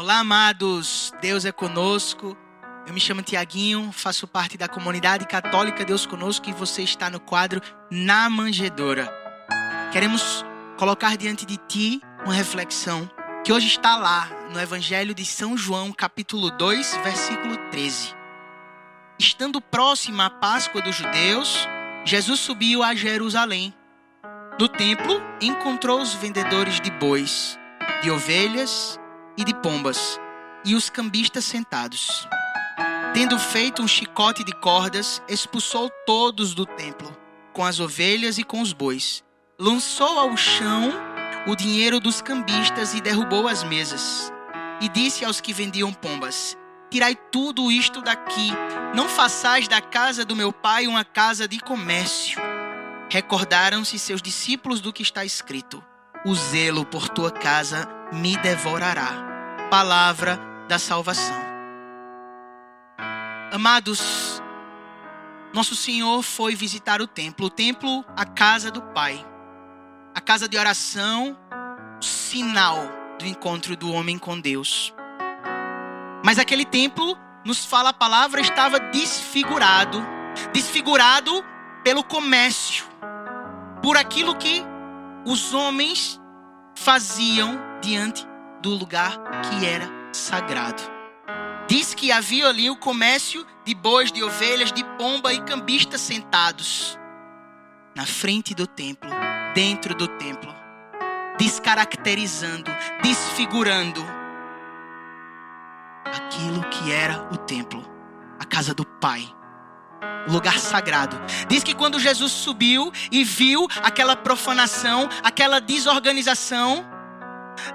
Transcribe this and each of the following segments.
Olá, amados, Deus é conosco. Eu me chamo Tiaguinho, faço parte da comunidade católica Deus Conosco e você está no quadro Na Manjedoura. Queremos colocar diante de ti uma reflexão que hoje está lá no Evangelho de São João, capítulo 2, versículo 13. Estando próxima a Páscoa dos judeus, Jesus subiu a Jerusalém. No templo, encontrou os vendedores de bois, de ovelhas e de pombas, e os cambistas sentados. Tendo feito um chicote de cordas, expulsou todos do templo, com as ovelhas e com os bois. Lançou ao chão o dinheiro dos cambistas e derrubou as mesas. E disse aos que vendiam pombas: tirai tudo isto daqui, não façais da casa do meu pai uma casa de comércio. Recordaram-se seus discípulos do que está escrito: o zelo por tua casa me devorará. Palavra da salvação. Amados, nosso Senhor foi visitar o templo, a casa do Pai. A casa de oração, o sinal do encontro do homem com Deus. Mas aquele templo, nos fala a palavra, estava desfigurado pelo comércio, por aquilo que os homens faziam diante do lugar que era sagrado. Diz que havia ali o comércio de bois, de ovelhas, de pomba e cambistas sentados na frente do templo, dentro do templo, descaracterizando, desfigurando aquilo que era o templo, a casa do Pai, o lugar sagrado. Diz que quando Jesus subiu e viu aquela profanação, aquela desorganização,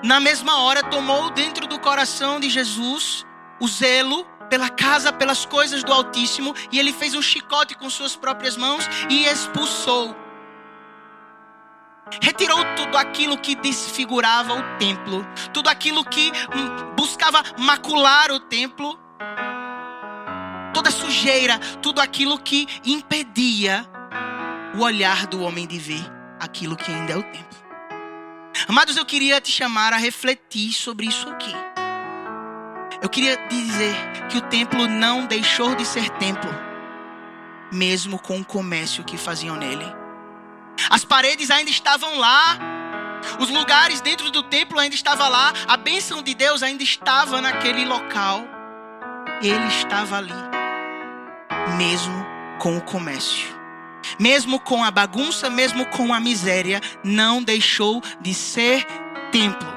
na mesma hora tomou dentro do coração de Jesus o zelo pela casa, pelas coisas do Altíssimo, e ele fez um chicote com suas próprias mãos e expulsou. Retirou tudo aquilo que desfigurava o templo, tudo aquilo que buscava macular o templo, toda sujeira, tudo aquilo que impedia o olhar do homem de ver aquilo que ainda é o templo. Amados, eu queria te chamar a refletir sobre isso aqui. Eu queria dizer que o templo não deixou de ser templo, mesmo com o comércio que faziam nele. As paredes ainda estavam lá, os lugares dentro do templo ainda estavam lá, a bênção de Deus ainda estava naquele local. Ele estava ali, mesmo com o comércio. Mesmo com a bagunça, mesmo com a miséria, não deixou de ser templo.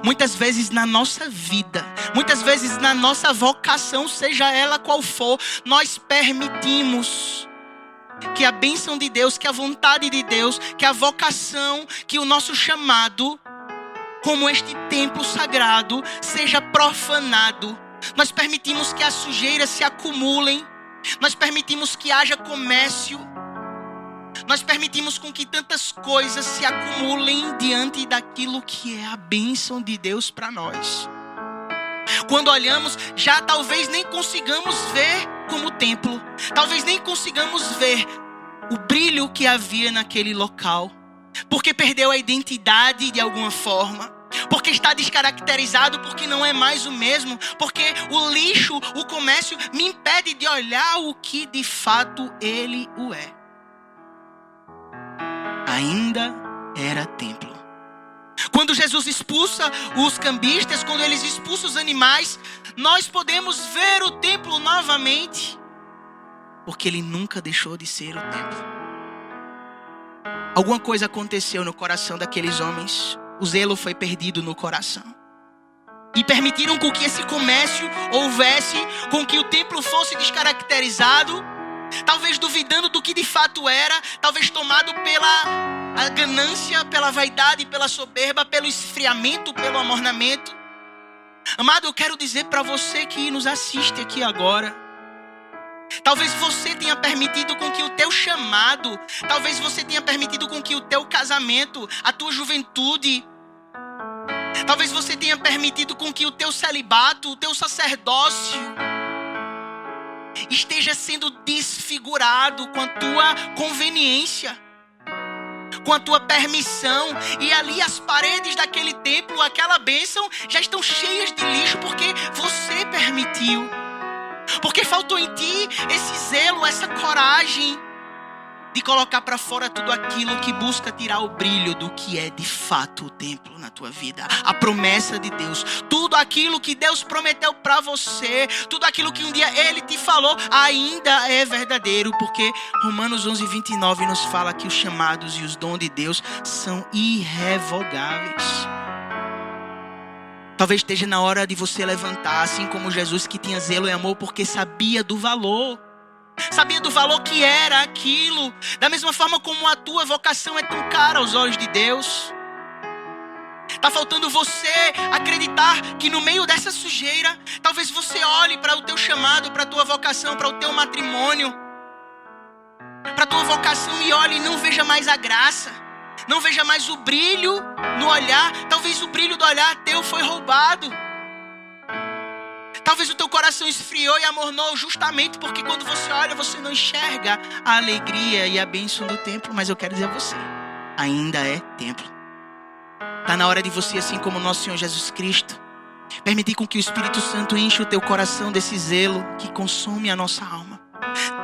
Muitas vezes na nossa vida, muitas vezes na nossa vocação, seja ela qual for, nós permitimos que a bênção de Deus, que a vontade de Deus, que a vocação, que o nosso chamado, como este templo sagrado, seja profanado. Nós permitimos que as sujeiras se acumulem. Nós permitimos que haja comércio. Nós permitimos com que tantas coisas se acumulem diante daquilo que é a bênção de Deus para nós. Quando olhamos, já talvez nem consigamos ver como templo. Talvez nem consigamos ver o brilho que havia naquele local. Porque perdeu a identidade de alguma forma. Porque está descaracterizado, porque não é mais o mesmo, porque o lixo, o comércio me impede de olhar o que de fato ele o é. Ainda era templo. Quando Jesus expulsa os cambistas, quando eles expulsam os animais, nós podemos ver o templo novamente, porque ele nunca deixou de ser o templo. Alguma coisa aconteceu no coração daqueles homens. O zelo foi perdido no coração. E permitiram com que esse comércio houvesse, com que o templo fosse descaracterizado, talvez duvidando do que de fato era, talvez tomado pela ganância, pela vaidade, pela soberba, pelo esfriamento, pelo amornamento. Amado, eu quero dizer para você que nos assiste aqui agora, talvez você tenha permitido com que o teu chamado, talvez você tenha permitido com que o teu casamento, a tua juventude, talvez você tenha permitido com que o teu celibato, o teu sacerdócio esteja sendo desfigurado com a tua conveniência, com a tua permissão. E ali as paredes daquele templo, aquela bênção, já estão cheias de lixo porque você permitiu. Porque faltou em ti esse zelo, essa coragem de colocar para fora tudo aquilo que busca tirar o brilho do que é de fato o templo na tua vida. A promessa de Deus, tudo aquilo que Deus prometeu para você, tudo aquilo que um dia Ele te falou ainda é verdadeiro. Porque Romanos 11:29 nos fala que os chamados e os dons de Deus são irrevogáveis. Talvez esteja na hora de você levantar, assim como Jesus, que tinha zelo e amor porque sabia do valor. Sabia do valor que era aquilo. Da mesma forma como a tua vocação é tão cara aos olhos de Deus. Está faltando você acreditar que no meio dessa sujeira, talvez você olhe para o teu chamado, para a tua vocação, para o teu matrimônio, para a tua vocação e olhe e não veja mais a graça. Não veja mais o brilho no olhar. Talvez o brilho do olhar teu foi roubado. Talvez o teu coração esfriou e amornou justamente porque quando você olha, você não enxerga a alegria e a bênção do templo. Mas eu quero dizer a você, ainda é templo. Está na hora de você, assim como o nosso Senhor Jesus Cristo, permitir com que o Espírito Santo enche o teu coração desse zelo que consome a nossa alma.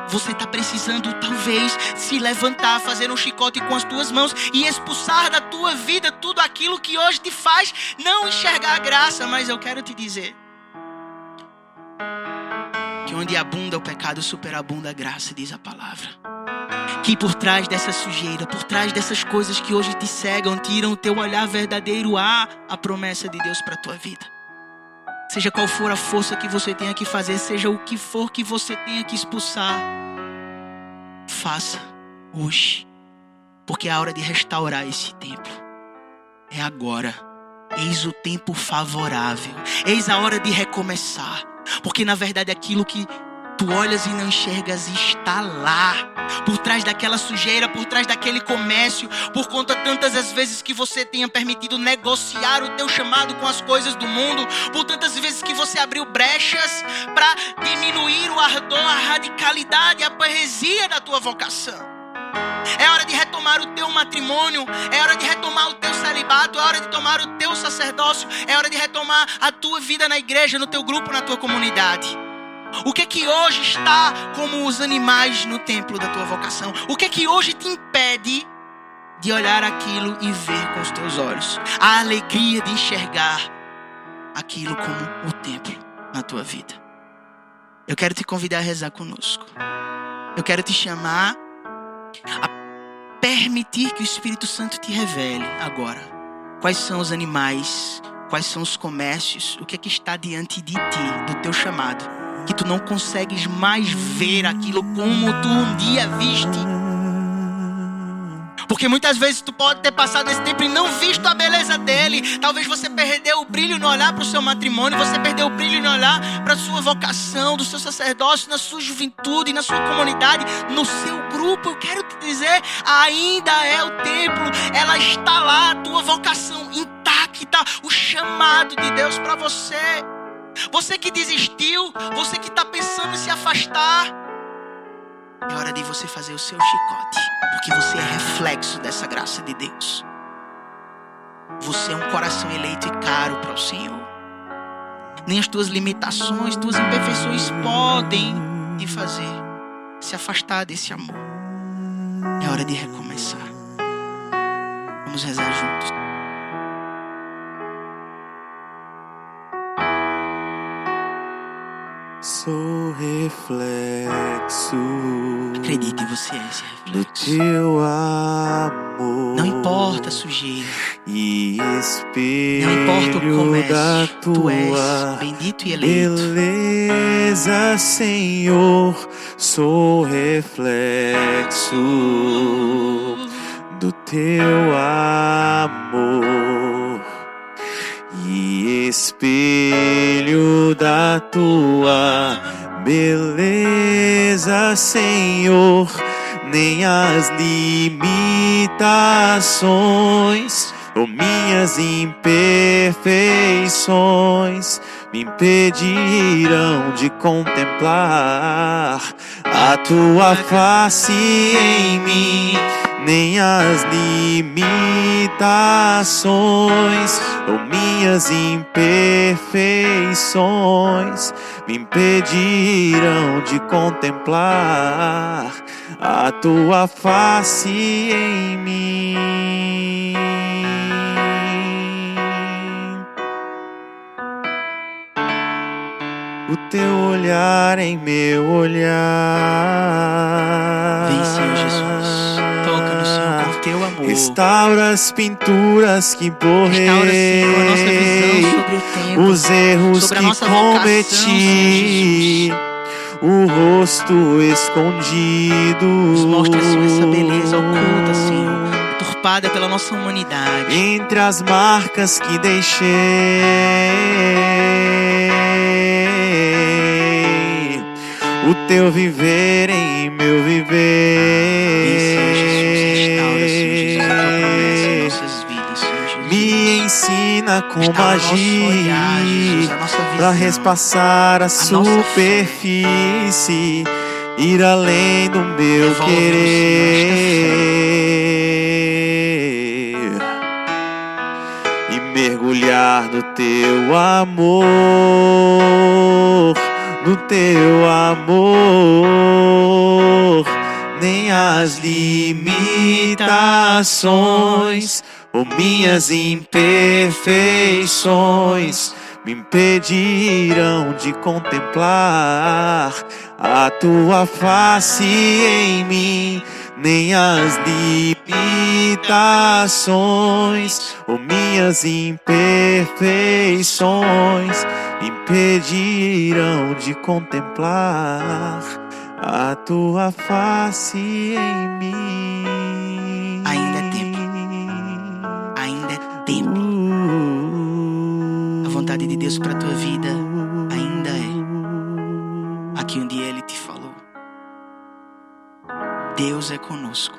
Você está precisando talvez se levantar, fazer um chicote com as tuas mãos e expulsar da tua vida tudo aquilo que hoje te faz não enxergar a graça. Mas eu quero te dizer que onde abunda o pecado, superabunda a graça, diz a palavra. Que por trás dessa sujeira, por trás dessas coisas que hoje te cegam, tiram o teu olhar verdadeiro, há a promessa de Deus para a tua vida. Seja qual for a força que você tenha que fazer, seja o que for que você tenha que expulsar, faça hoje. Porque é a hora de restaurar esse templo. É agora. Eis o tempo favorável. Eis a hora de recomeçar. Porque na verdade aquilo que tu olhas e não enxergas está lá. Por trás daquela sujeira, por trás daquele comércio. Por conta tantas as vezes que você tenha permitido negociar o teu chamado com as coisas do mundo. Por tantas vezes que você abriu brechas para diminuir o ardor, a radicalidade, a poesia da tua vocação. É hora de retomar o teu matrimônio. É hora de retomar o teu celibato. É hora de tomar o teu sacerdócio. É hora de retomar a tua vida na igreja, no teu grupo, na tua comunidade. O que é que hoje está como os animais no templo da tua vocação? O que é que hoje te impede de olhar aquilo e ver com os teus olhos? A alegria de enxergar aquilo como o templo na tua vida. Eu quero te convidar a rezar conosco. Eu quero te chamar a permitir que o Espírito Santo te revele agora quais são os animais, quais são os comércios, o que é que está diante de ti, do teu chamado, que tu não consegues mais ver aquilo como tu um dia viste. Porque muitas vezes tu pode ter passado esse tempo e não visto a beleza dele. Talvez você perdeu o brilho no olhar para o seu matrimônio. Você perdeu o brilho no olhar para a sua vocação, do seu sacerdócio, na sua juventude, na sua comunidade, no seu grupo. Eu quero te dizer, ainda é o templo. Ela está lá, a tua vocação intacta. O chamado de Deus para você. Você que desistiu, você que está pensando em se afastar. É hora de você fazer o seu chicote. Porque você é reflexo dessa graça de Deus. Você é um coração eleito e caro para o Senhor. Nem as tuas limitações, tuas imperfeições podem te fazer se afastar desse amor. É hora de recomeçar. Vamos rezar juntos. Sou reflexo. Acredite, você é esse do reflexo. teu amor. Não importa a sujeira. E espelho Não importa o comércio. da Tu tua és bendito e eleito. beleza, Senhor. Sou reflexo do teu amor. E espelho da tua beleza, Senhor. Nem as limitações ou minhas imperfeições me impedirão de contemplar a tua face em mim. nem as limitações ou minhas imperfeições me impedirão de contemplar a tua face em mim. O teu olhar em meu olhar. Vem, Senhor Jesus. Toca-nos, Senhor, com teu amor. Restaura as pinturas que borrei. Restaura, Senhor, a nossa visão sobre o tempo, os erros sobre a que nossa vocação, cometi. Senhor O rosto escondido. Nos mostra, Senhor, essa beleza oculta, Senhor, turpada pela nossa humanidade. Entre as marcas que deixei, o teu viver em meu viver. Vem, Senhor Jesus, restaura, Senhor Jesus, a tua promessa em nossas vidas, Senhor Jesus. Me ensina como Restaura nosso olhar, agir Jesus, a nossa visão, para respassar a nossa superfície, ir além do meu Devolve-nos, querer e mergulhar no teu amor, no teu amor. Nem as limitações ou minhas imperfeições me impedirão de contemplar a tua face em mim. Nem as limitações ou minhas imperfeições me impedirão de contemplar a tua face em mim. Ainda é tempo. Ainda é tempo. A vontade de Deus para a tua vida ainda é a que um dia Ele te falou. Deus é conosco.